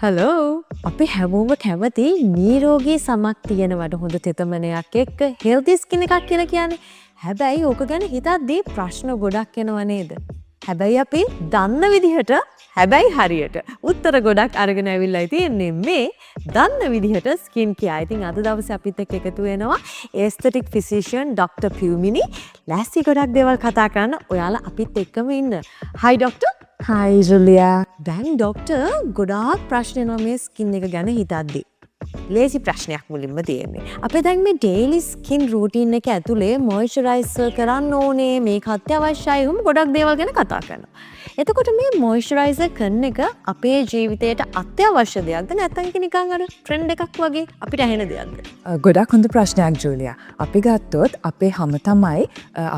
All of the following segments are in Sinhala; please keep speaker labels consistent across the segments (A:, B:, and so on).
A: හලෝ අපි හැමෝම කැමති නීරෝගී සමක් තියෙනවට හොඳ තෙතමනයක් එක්ක හෙල්දි ස්කින් එකක් කියලා කියන්නේ. හැබැයි ඕක ගැන හිතද්දී ප්‍රශ්න ගොඩක් එනවා නේද? හැබැයි අපි දන්න විදිහට හැබැයි හරියට උත්තර ගොඩක් අරගෙන ඇවිල්ලා තියෙන්නේ මේ දන්න විදිහට ස්කින් කෙයා. ඉතින් අද දවසේ අපිත් එක්ක එකතු වෙනවා aesthetic physician Dr. Pumini. ලෑස්ති ගොඩක් දේවල් කතා කරන්න. ඔයාලා අපිත් එක්කම ඉන්න. Hi Dr.
B: Hi Julia.
A: දැන් ඩොක්ටර් ගොඩාක් ප්‍රශ්න එනවා මේ ස්කින් එක ගැන හිතද්දි. ලේසි ප්‍රශ්නයක් මුලින්ම තියෙන්නේ. අපි දැන් මේ ඩේලි ස්කින් රූටින් එක ඇතුලේ මොයිස්චරයිසර් කරන්න ඕනේ, මේක අත්‍යවශ්‍යයි වුම ගොඩක් දේවල් ගැන කතා කරනවා. එතකොට මේ මොයිස්චරයිසර් කරන එක අපේ ජීවිතයට අත්‍යවශ්‍ය දෙයක්ද නැත්නම් ඒක නිකන් අර ට්‍රෙන්ඩ් එකක් වගේ අපිට ඇහෙන දෙයක්ද?
B: ගොඩක් හොඳ ප්‍රශ්නයක් ජූලියා. අපි ගත්තොත් අපේ හැම තමයි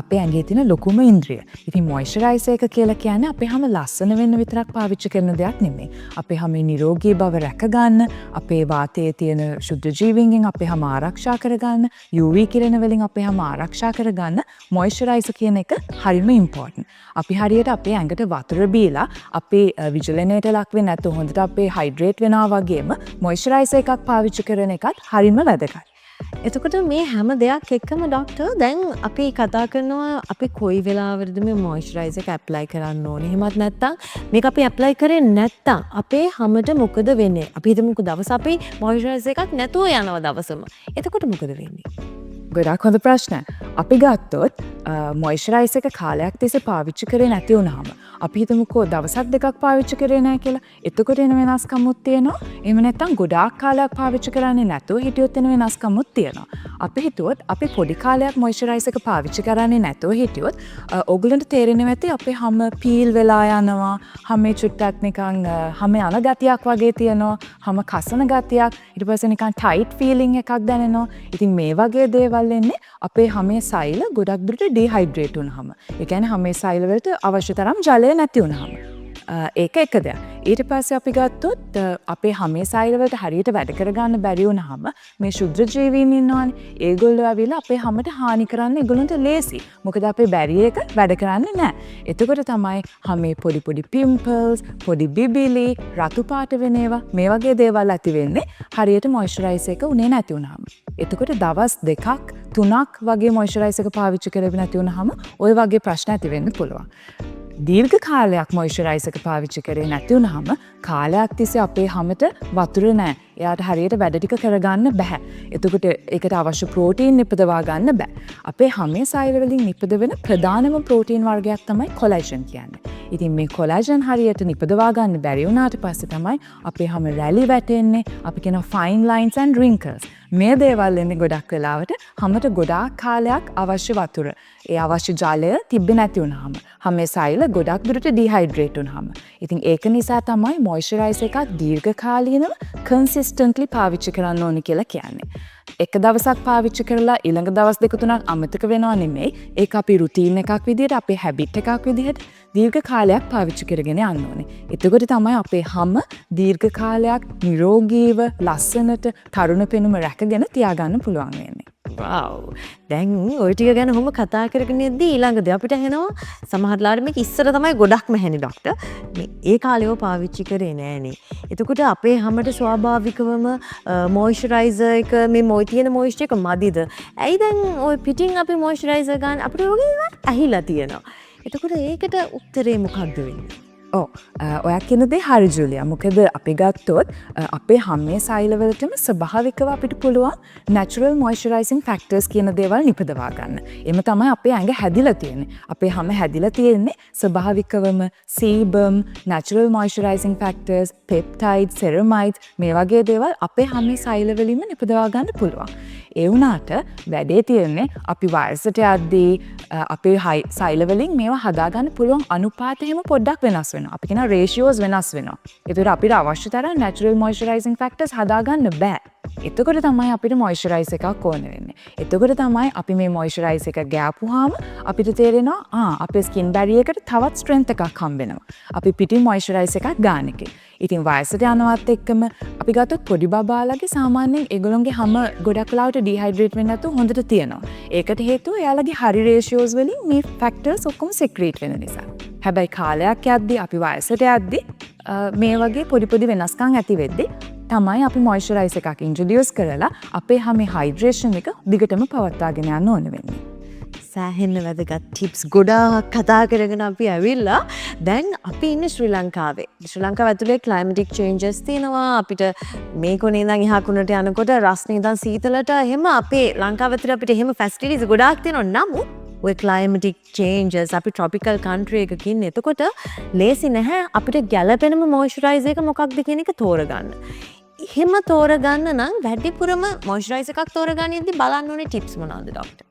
B: අපේ ඇඟේ තියෙන ලොකුම ඉන්ද්‍රිය. ඉතින් මොයිස්චරයිසර් එක කියලා කියන්නේ අපේ හැම ලස්සන වෙන්න විතරක් පාවිච්චි කරන දෙයක් නෙමෙයි. අපේ හැම නිරෝගී බව රැක ගන්න, අපේ වාතයේ තියෙන ශුද්ධ ජීවීන්ගෙන් අපේ හැම ආරක්ෂා කරගන්න, UV කිරණ වලින් අපේ හැම ආරක්ෂා කරගන්න මොයිස්චරයිසර් කියන එක හරිම ඉම්පෝටන්ට්. අපි හරියට අපේ ඇඟට වතුර බීලා අපේ විජිලනේට ලක් වෙන්නේ නැතුව හොඳට අපේ හයිඩ්‍රේට් වෙනවා වගේම මොයිස්චරයිසර් එකක් පාවිච්චි කරන එකත් හරිම වැදගත්.
A: එතකොට මේ හැම දෙයක් එක්කම ඩොක්ටර් දැන් අපි කතා කරනවා අපි කොයි වෙලාවකද මේ මොයිස්චරයිසර් එක ඇප්ලයි කරන්න ඕනේ. එහෙමත් නැත්නම් මේක අපි ඇප්ලයි කරේ නැත්නම් අපේ හැමට මොකද වෙන්නේ? අපි හිතමුකෝ දවස් අපි මොයිස්චරයිසර් එකක් නැතුව යනවා දවසම. එතකොට මොකද වෙන්නේ?
B: ගොඩක් හොඳ ප්‍රශ්න. අපි ගත්තොත් මොයිස්චරයිසර් එක කාලයක් තිස්සේ පාවිච්චි කරේ නැති වුනහම අපි හිතමුකෝ දවසක් දෙකක් පාවිච්චි කරේ නැහැ කියලා. එතකොට එන වෙනස්කමුත් තියෙනවා. එහෙම නැත්නම් ගොඩාක් කාලයක් පාවිච්චි කරන්නේ නැතුව හිටියොත් එන වෙනස්කමුත් තියෙනවා. අපි හිතුවොත් අපි පොඩි කාලයක් මොයිස්චරයිසර් එක පාවිච්චි කරන්නේ නැතුව හිටියොත් ඕගලන්ට තේරෙන්නේ නැති අපේ හැම පීල් වෙලා යනවා. හැමේ චුට්ටක් නිකන් හැම යන ගතියක් වගේ තියෙනවා. හැම කසන ගතියක්. ඊට පස්සේ නිකන් ටයිට් ෆීලිං එකක් දැනෙනවා. ඉතින් මේ වගේ දේවල් එන්නේ අපේ හැමේ සෛල ගොඩක් දුරට ඩිහයිඩ්‍රේට් වුනහම. ඒ කියන්නේ හැමේ සෛල වලට අවශ්‍ය තරම් ජලය නැති වුනහම. ඒක එක දෙයක්. ඊට පස්සේ අපි ගත්තොත් අපේ හැමේ සෛල වලට හරියට වැඩ කරගන්න බැරි වුනහම මේ ශුද්ධ ජීවීන් ඉන්නවනේ. ඒගොල්ලෝ ඇවිල්ලා අපේ හැමට හානි කරන්න ඒගොල්ලන්ට ලේසි. මොකද අපේ බැරිය එක වැඩ කරන්නේ නැහැ. එතකොට තමයි හැමේ පොඩි පොඩි පිම්පල්ස්, පොඩි බිබිලි, රතු පාට වෙන ඒවා මේ වගේ දේවල් ඇති වෙන්නේ හරියට මොයිස්චරයිසර් එක උනේ නැති වුනහම. එතකොට දවස් 2ක් 3ක් වගේ මොයිස්චරයිසර් එක පාවිච්චි කරේ නැති වුනහම ওই වගේ ප්‍රශ්න ඇති වෙන්න පුළුවන්. දීර්ඝ කාලයක් මොයිස්චරයිසර් එක පාවිච්චි කරේ නැති වුනහම කාලයක් තිස්සේ අපේ හැමට වතුර නැහැ. එයාට හරියට වැඩ ටික කරගන්න බෑ. එතකොට ඒකට අවශ්‍ය ප්‍රෝටීන් නිපදවා ගන්න බෑ. අපේ හැමේ සෛල වලින් නිපද වෙන ප්‍රධානම ප්‍රෝටීන් වර්ගයක් තමයි කොලැජන් කියන්නේ. ඉතින් මේ කොලැජන් හරියට නිපදවා ගන්න බැරි වුණාට පස්සේ තමයි අපේ හැම රැලි වැටෙන්නේ. අපි කියන ෆයින් ලයින්ස් ඇන්ඩ් රින්කල්ස්. මේ දේවල් එන්නේ ගොඩක් වෙලාවට හැමට ගොඩාක් කාලයක් අවශ්‍ය වතුර. ඒ අවශ්‍ය ජලය තිබ්බේ නැති වුනහම. හැමේ සෛල ගොඩක් දුරට ඩිහයිඩ්‍රේට් වුනහම. ඉතින් ඒක නිසා තමයි මොයිස්චරයිසර් එකක් දීර්ඝ කාලීනව කන්සිස්ටන්ට්ලි පාවිච්චි කරන්න ඕනේ කියලා කියන්නේ. එක දවසක් පාවිච්චි කරලා ඊළඟ දවස් දෙක තුනක් අමතක වෙනවා නෙමෙයි. ඒක අපි රුටීන් එකක් විදිහට අපේ හැබිට් එකක් විදිහට දීර්ඝ කාලයක් පාවිච්චි කරගෙන යන්න ඕනේ. එතකොට තමයි අපේ හැම දීර්ඝ කාලයක් නිරෝගීව ලස්සනට තරුණ පෙනුම රැකගෙන තියාගන්න පුළුවන් වෙන්නේ.
A: වව්. දැන් ওই ටික ගැන ඔහොම කතා කරගෙන ඉද්දී ඊළඟදී අපිට එනවා සමහරట్లాට මේක ඉස්සර තමයි ගොඩක්ම ඇහෙන්නේ ડોක්ටර්. මේ ඒ කාලේව පාවිච්චි කරේ නෑනේ. එතකොට අපේ හැමට ස්වාභාවිකවම මොයිස්චරයිසර් එක මේ තියෙන මොයිස්චර් එක මදිද? ඇයි දැන් ওই පිටින් අපි මොයිස්චරයිසර් ගන්න අපිට ඔයගෙන් ඇහිලා තියෙනවා. එතකොට ඒකට උත්තරේ මොකක්ද වෙන්නේ?
B: ඔයා කියන දේ හරි ජූලියා. මොකද අපි ගත්තොත් අපේ හැමේ සෛල වලටම ස්වභාවිකව අපිට පුළුවන් natural moisturizing factors කියන දේවල් නිපදවා ගන්න. එම තමයි අපේ ඇඟ හැදිලා තියෙන්නේ. අපේ හැම හැදිලා තියෙන්නේ ස්වභාවිකවම sebum, natural moisturizing factors, peptides, ceramides මේ වගේ දේවල් අපේ හැමේ සෛල වලින්ම නිපදවා ගන්න පුළුවන්. ඒ වුණාට වැඩේ තියෙන්නේ අපි වයසට යද්දී අපේ සෛල වලින් මේවා හදාගන්න පුළුවන් අනුපාත එහෙම පොඩ්ඩක් වෙනස් වෙනවා. අපි කියන රේෂියෝස් වෙනස් වෙනවා. ඒතර අපිට අවශ්‍ය තරම් natural moisturizing factors හදාගන්න බෑ. එතකොට තමයි අපිට මොයිස්චරයිසර් එකක් ඕන වෙන්නේ. එතකොට තමයි අපි මේ මොයිස්චරයිසර් එක ගෑපුවාම අපිට තේරෙනවා අපේ ස්කින් බැරියර් එකට තවත් ස්ට්‍රෙන්ත් එකක් හම්බ වෙනවා. අපි පිටින් මොයිස්චරයිසර් එකක් ගන්න එකේ. ඉතින් වයසට යනවත් එක්කම අපි ගත්තොත් පොඩි බබාලගේ සාමාන්‍යයෙන් ඒගොල්ලන්ගේ හැම ගොඩක් වෙලාවට ඩිහයිඩ්‍රේට් වෙන්නේ නැතුව හොඳට තියෙනවා. ඒකට හේතුව එයාලගේ හරි රේෂියෝස් වලින් මේ ෆැක්ටර්ස් ඔක්කොම සෙක්‍රීට් වෙන නිසා. හැබැයි කාලයක් යද්දී අපි වයසට යද්දී මේ වගේ පොඩිපොඩි වෙනස්කම් ඇති වෙද්දි තමයි අපි මොයිස්චරයිසර් එකක් ඉන්ට්‍රොඩියුස් කරලා අපේ හැම හයිඩ්‍රේෂන් එක දිගටම පවත්වාගෙන යන්න ඕන වෙන්නේ.
A: සෑහෙන්න වැදගත් ටිප්ස් ගොඩාක් කතා කරගෙන අපි ඇවිල්ලා දැන් අපි ඉන්නේ ශ්‍රී ලංකාවේ. ශ්‍රී ලංකාව ඇතුලේ ක්ලයිමැටික් චේන්ජස් තියෙනවා. අපිට මේ කොනේ ඉඳන් එහා කොනට යනකොට රස්නේ ඉඳන් සීතලට එහෙම අපේ ලංකාව ඇතුලේ අපිට එහෙම ෆැසිලිටිස් ගොඩාක් තියෙනවා. නමුත් ඔය ක්ලයිමැටික් චේන්ජස් අපි ට්‍රොපිකල් කන්ට්‍රි එකක ඉන්නේ. එතකොට ලේසි නැහැ අපිට ගැළපෙනම මොයිස්චරයිසර් එක මොකක්ද කියන එක තෝරගන්න. එහෙම තෝරගන්න නම් වැඩිපුරම මොයිස්චරයිසර් එකක් තෝරගන්නේදී බලන්න ඕනේ ටිප්ස් මොනවද ડોක්ටර්?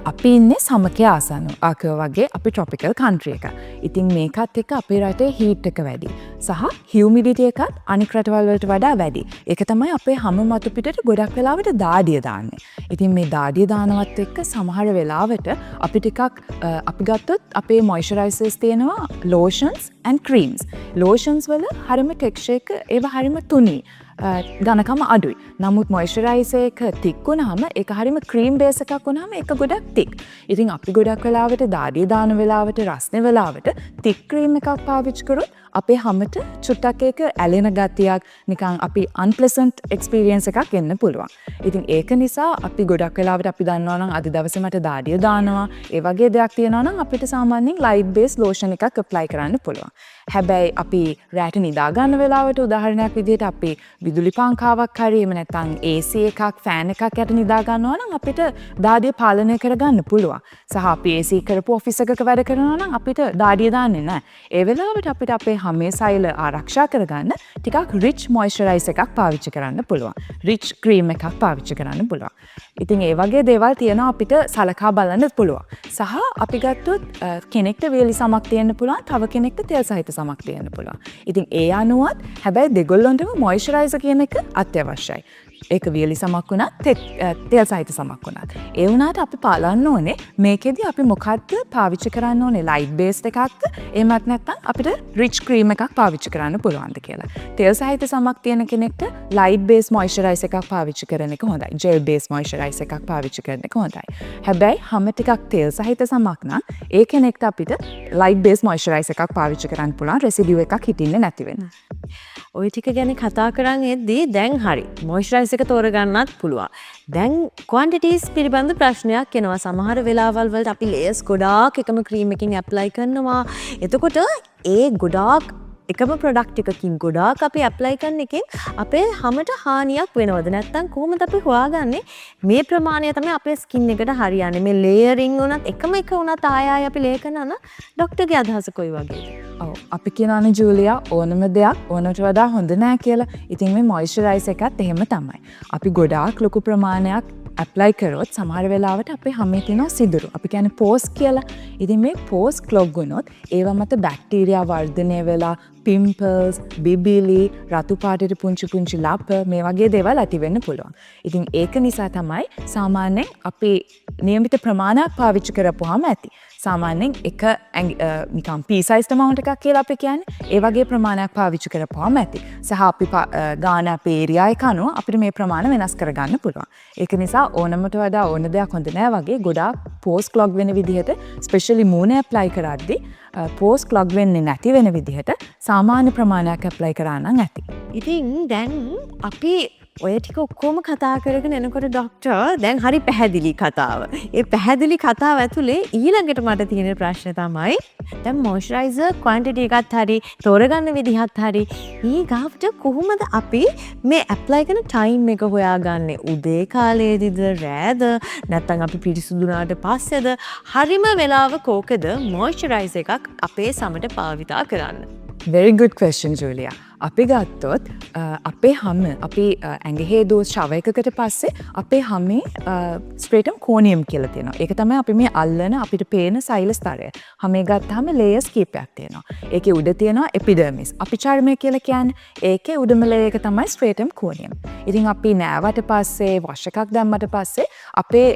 B: අපි ඉන්නේ සමකය ආසන්න ආකව වගේ අපි ට්‍රොපිකල් කන්ට්‍රිය එක. ඉතින් මේකත් එක්ක අපේ රටේ හීට් එක වැඩි. සහ හියුමිඩිටි එකත් අනික් රටවල් වලට වඩා වැඩි. ඒක තමයි අපේ හැම මතු පිටට ගොඩක් වෙලාවට දාඩිය දාන්නේ. ඉතින් මේ දාඩිය දානවත් එක්ක සමහර වෙලාවට අපි ටිකක් අපි ගත්තොත් අපේ මොයිස්චරයිසර්ස් තියෙනවා lotions and creams. lotions වල හරිම ටෙක්ස්චර් එක ඒවා හරිම තුනී. ගණකම අඩුයි. නමුත් මොයිස්චරයිසර් එක තික් වුණාම ඒක හරිම ක්‍රීම් බේස් එකක් වුණාම ඒක ගොඩක් තික්. ඉතින් අපි ගොඩක් වෙලාවට දාඩිය දාන වෙලාවට රස්නේ වෙලාවට තික් ක්‍රීම් එකක් පාවිච්චි කරොත් අපේ හැමට චුට්ටක් ඒක ඇලෙන ගතියක් නිකන් අපි අන්ප්ලසන්ට් එක්ස්පීරියන්ස් එකක් එන්න පුළුවන්. ඉතින් ඒක නිසා අපි ගොඩක් වෙලාවට අපි දන්නවා නම් අද දවසේ මට දාඩිය දානවා ඒ වගේ දෙයක් තියෙනවා නම් අපිට සාමාන්‍යයෙන් ලයිට් බේස් ලෝෂන් එකක් ඇප්ලයි කරන්න පුළුවන්. හැබැයි අපි රැට නිදා ගන්න වෙලාවට උදාහරණයක් විදිහට අපි විදුලි පංකාවක් හරි එහෙම නැත්නම් AC එකක් ෆෑන් එකක් යට නිදා ගන්නවා නම් අපිට දාඩිය පාලනය කරගන්න පුළුවන්. සහ අපි AC කරපු ඔෆිස් එකක වැඩ කරනවා නම් අපිට දාඩිය දාන්නේ නැහැ. ඒ වෙලාවට අපිට අපේ හැමේ සෛල ආරක්ෂා කරගන්න ටිකක් රිච් මොයිස්චරයිසර් එකක් පාවිච්චි කරන්න පුළුවන්. රිච් ක්‍රීම් එකක් පාවිච්චි කරන්න පුළුවන්. ඉතින් ඒ වගේ දේවල් තියෙනවා අපිට සලකා බලන්න පුළුවන්. සහ අපි ගත්තොත් කෙනෙක්ට වේලි සමක් තියෙන්න පුළුවන්, තව කෙනෙක්ට තෙල් සහිත සමක් තියෙන්න පුළුවන්. ඉතින් ඒ අනුවත් හැබැයි දෙගොල්ලොන්ටම මොයිස්චරයිසර් කියන එක අත්‍යවශ්‍යයි. ඒක වියලි සමක් වුණත් තෙල් සහිත සමක් වුණත්. ඒ වුණාට අපි බලන්න ඕනේ මේකෙදි අපි මොකද්ද පාවිච්චි කරන්න ඕනේ ලයිට් බේස්ඩ් එකක්ද එහෙමත් නැත්නම් අපිට රිච් ක්‍රීම් එකක් පාවිච්චි කරන්න පුළුවන්ද කියලා. තෙල් සහිත සමක් තියෙන කෙනෙක්ට ලයිට් බේස් මොයිස්චරයිසර් එකක් පාවිච්චි කරන එක හොඳයි. ජෙල් බේස් මොයිස්චරයිසර් එකක් පාවිච්චි කරන එක හොඳයි. හැබැයි හැම ටිකක් තෙල් සහිත සමක් නම් ඒ කෙනෙක්ට අපිට ලයිට් බේස් මොයිස්චරයිසර් එකක් පාවිච්චි කරන්න පුළුවන් රෙසිඩියු එකක් හිටින්නේ නැති වෙන.
A: ඔය ටික ගැන කතා කරන් එද්දී දැන් හරි මොයිස්චරයිසර් එක තෝරගන්නත් පුළුවන්. දැන් ක්වොන්ටිටිස් පිළිබඳ ප්‍රශ්නයක් එනවා. සමහර වෙලාවල් වලට අපි ලේයර්ස් ගොඩාක් එකම ක්‍රීම් එකකින් ඇප්ලයි කරනවා. එතකොට ඒ ගොඩාක් එකම ප්‍රොඩක්ට් එකකින් ගොඩාක් අපි ඇප්ලයි කරන එකෙන් අපේ හැමට හානියක් වෙනවද නැත්නම් කොහොමද අපි හොයාගන්නේ මේ ප්‍රමාණය තමයි අපේ ස්කින් එකට හරියන්නේ. මේ ලේයරින් උනත් එකම එක උනත් ආය අපි ලේ කරනවා නම් ડોක්ටර්ගේ අදහස කොයි වගේද?
B: අපි කියනවානේ ජූලියා ඕනම දෙයක් ඕනට වඩා හොඳ නෑ කියලා. ඉතින් මේ මොයිස්චරයිසර් එකත් එහෙම තමයි. අපි ගොඩාක් ලොකු ප්‍රමාණයක් ඇප්ලයි කරොත් සමහර වෙලාවට අපේ හැමේ තියෙනවා සිදුරු. අපි කියන්නේ පෝස් කියලා. ඉතින් මේ පෝස් ක්ලොග් වුණොත් ඒව මත බැක්ටීරියා වර්ධනය වෙලා පිම්පල්ස්, බිබිලි, රතු පාටට පුංචි පුංචි ලප මේ වගේ දේවල් ඇති වෙන්න පුළුවන්. ඉතින් ඒක නිසා තමයි සාමාන්‍යයෙන් අපි නියමිත ප්‍රමාණයක් පාවිච්චි කරපුවාම ඇති. සාමාන්‍යයෙන් එක නිකම් පී සයිස් amount එකක් කියලා අපි කියන්නේ ඒ වගේ ප්‍රමාණයක් පාවිච්චි කරපුවාම ඇති. සහ අපි ගාන අපේ ඒරියා එක අනුව අපිට මේ ප්‍රමාණය වෙනස් කරගන්න පුළුවන්. ඒක නිසා ඕනමට වඩා ඕන දෙයක් හොඳ නෑ වගේ ගොඩාක් පෝස් ක්ලොග් වෙන විදිහට ස්පෙෂලි මූණේ ඇප්ලයි කරද්දී පෝස් ක්ලොග් වෙන්නේ නැති වෙන විදිහට සාමාන්‍ය ප්‍රමාණයක් ඇප්ලයි කරා නම් ඇති.
A: ඉතින් දැන් අපි ඔය ටික ඔක්කොම කතා කරගෙන එනකොට ડોක්ටර් දැන් හරි පැහැදිලි කතාව. ඒ පැහැදිලි කතාව ඇතුලේ ඊළඟට මට තියෙන ප්‍රශ්නේ තමයි දැන් මොයිස්චරයිසර් ක්වොන්ටිටි එකත් හරි තෝරගන්න විදිහත් හරි ඊගාවට කොහොමද අපි මේ ඇප්ලයි කරන ටයිම් එක හොයාගන්නේ? උදේ කාලේදීද රෑද නැත්නම් අපි පිරිසුදුනාට පස්සේද? හරිම වෙලාව කෝකද මොයිස්චරයිසර් එකක් අපේ සමට භාවිතා කරන්න?
B: Very good question, Julia. අපි ගත්තොත් අපේ හැම අපි ඇඟේ දෝස් ශවයකකට පස්සේ අපේ හැමේ ස්ට්‍රේටම් කෝනියම් කියලා තියෙනවා. ඒක තමයි අපි මේ අල්ලන අපිට පේන සෛල ස්තරය. හැමේ ගත්තාම ලේයර්ස් කීපයක් තියෙනවා. ඒකේ උඩ තියෙනවා එපිඩර්මිස්. අපි චර්මය කියලා කියන්නේ ඒකේ උඩම ලේයර් එක තමයි ස්ට්‍රේටම් කෝනියම්. ඉතින් අපි නෑවට පස්සේ වොෂ් එකක් දැම්මට පස්සේ අපේ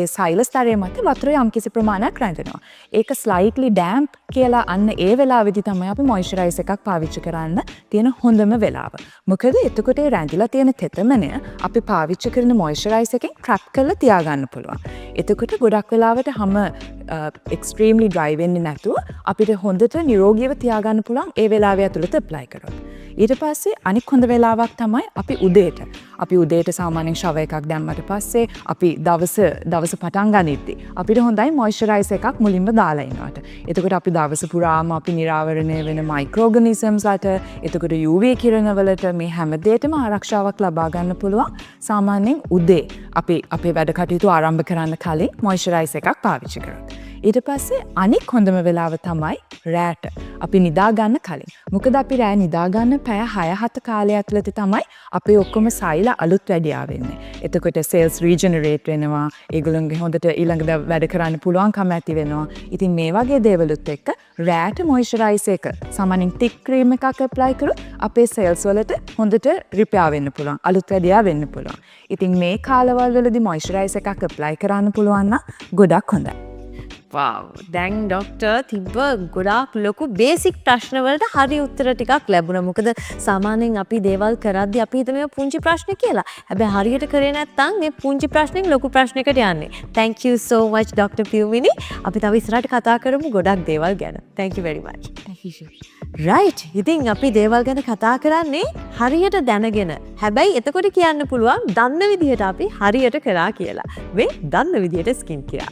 B: ඒ සෛල ස්තරය මත වතුර යම්කිසි ප්‍රමාණයක් රැඳෙනවා. ඒක ස්ලයිට්ලි ඩැම්ප් කියලා අන්න ඒ වෙලාවේදී තමයි අපි මොයිස්චරයිසර් එකක් පාවිච්චි කරන්න තියෙන හොඳම වෙලාව. මොකද එතකොට ඒ රැඳිලා තියෙන තෙතමනය අපි පාවිච්චි කරන මොයිස්චරයිසර් එකෙන් ට්‍රැප් කරලා තියාගන්න පුළුවන්. එතකොට ගොඩක් වෙලාවට හැම එක්ස්ට්‍රීම්ලි ඩ්‍රයි වෙන්නේ නැතුව අපිට හොඳට නිරෝගීව තියාගන්න පුළුවන් ඒ වෙලාව ඇතුළත ඇප්ලයි කරොත්. ඊට පස්සේ අනික් හොඳ වෙලාවක් තමයි අපි උදේට. අපි උදේට සාමාන්‍යයෙන් ෂවර් එකක් දැම්මට පස්සේ අපි දවස පටන් ගනිද්දි අපිට හොඳයි මොයිස්චරයිසර් එකක් මුලින්ම දාලා ඉන්නවට. එතකොට අපි දවස පුරාම අපි නිරාවරණය වෙන මයික්‍රෝගනිසම්ස් අට එතකොට UV කිරණ වලට මේ හැම දෙයකටම ආරක්ෂාවක් ලබා ගන්න පුළුවන් සාමාන්‍යයෙන් උදේ අපි අපේ වැඩ කටයුතු ආරම්භ කරන්න කලින් මොයිස්චරයිසර් එකක් පාවිච්චි කරොත්. ඊට පස්සේ අනික් හොඳම වෙලාව තමයි රෑට. අපි නිදා ගන්න කලින්. මොකද අපි රෑ නිදා ගන්න පැය 6-7 කාලය ඇතුළත තමයි අපේ ඔක්කොම සෛල අලුත් වැඩියා වෙන්නේ. එතකොට සෙල්ස් රීජෙනරේට් වෙනවා. ඒගොල්ලන්ගේ හොඳට ඊළඟට වැඩ කරන්න පුළුවන්කම ඇති වෙනවා. ඉතින් මේ වගේ දේවලුත් එක්ක රෑට මොයිස්චරයිසර් එක සාමාන්‍යයෙන් තික් ක්‍රීම් එකක් ඇප්ලයි කරොත් අපේ සෙල්ස් වලට හොඳට රිපෙයාර් වෙන්න පුළුවන්. අලුත් වැඩියා වෙන්න පුළුවන්. ඉතින් මේ කාලවල වලදී මොයිස්චරයිසර් එකක් ඇප්ලයි කරන්න පුළුවන් නම් ගොඩක් හොඳයි.
A: දැන් ඩොක්ටර් තිබ්බ ගොඩාක් ලොකු බේසික් ප්‍රශ්නවලට හරි උත්තර ටිකක් ලැබුණා. මොකද සාමාන්‍යයෙන් අපි දේවල් කරද්දී අපි හිතමු මේ පුංචි ප්‍රශ්න කියලා. හැබැයි හරියට කරේ නැත්නම් මේ පුංචි ප්‍රශ්නෙන් ලොකු ප්‍රශ්නයකට යන්නේ. Thank you so much Dr. Piyumini. අපි තව ඉස්සරහට කතා කරමු ගොඩක් දේවල් ගැන. Thank you very much. Right. ඉතින් අපි දේවල් ගැන කතා කරන්නේ හරියට දැනගෙන. හැබැයි එතකොට කියන්න පුළුවන් දන්න විදිහට අපි හරියට කරා කියලා. මේ දන්න විදිහට ස්කින් කෙයා.